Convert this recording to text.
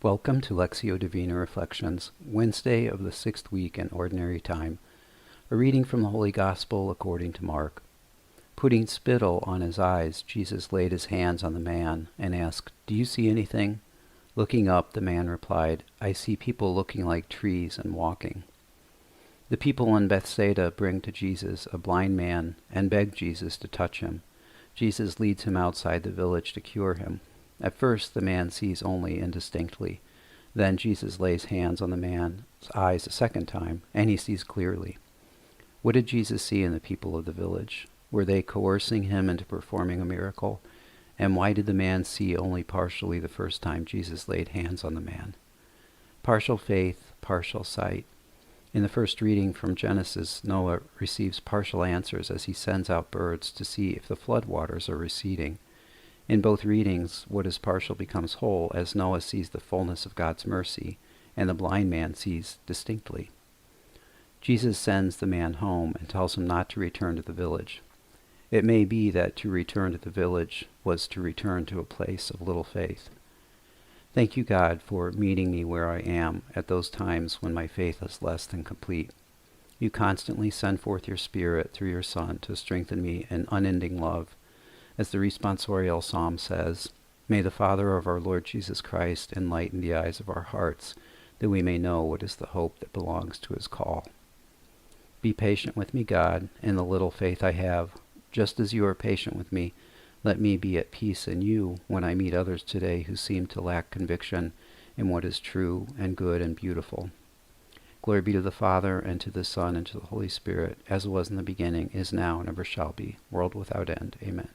Welcome to Lectio Divina Reflections, Wednesday of the 6th week in Ordinary Time. A reading from the Holy Gospel according to Mark. Putting spittle on his eyes, Jesus laid his hands on the man and asked, "Do you see anything?" Looking up, the man replied, "I see people looking like trees and walking." The people in Bethsaida bring to Jesus a blind man and beg Jesus to touch him. Jesus leads him outside the village to cure him. At first, the man sees only indistinctly. Then Jesus lays hands on the man's eyes a second time, and he sees clearly. What did Jesus see in the people of the village? Were they coercing him into performing a miracle? And why did the man see only partially the first time Jesus laid hands on the man? Partial faith, partial sight. In the first reading from Genesis, Noah receives partial answers as he sends out birds to see if the floodwaters are receding. In both readings, what is partial becomes whole as Noah sees the fullness of God's mercy, and the blind man sees distinctly. Jesus sends the man home and tells him not to return to the village. It may be that to return to the village was to return to a place of little faith. Thank you, God, for meeting me where I am at those times when my faith is less than complete. You constantly send forth your Spirit through your Son to strengthen me in unending love. As the responsorial psalm says, "May the Father of our Lord Jesus Christ enlighten the eyes of our hearts, that we may know what is the hope that belongs to his call." Be patient with me, God, in the little faith I have. Just as you are patient with me, let me be at peace in you when I meet others today who seem to lack conviction in what is true and good and beautiful. Glory be to the Father, and to the Son, and to the Holy Spirit, as it was in the beginning, is now, and ever shall be, world without end. Amen.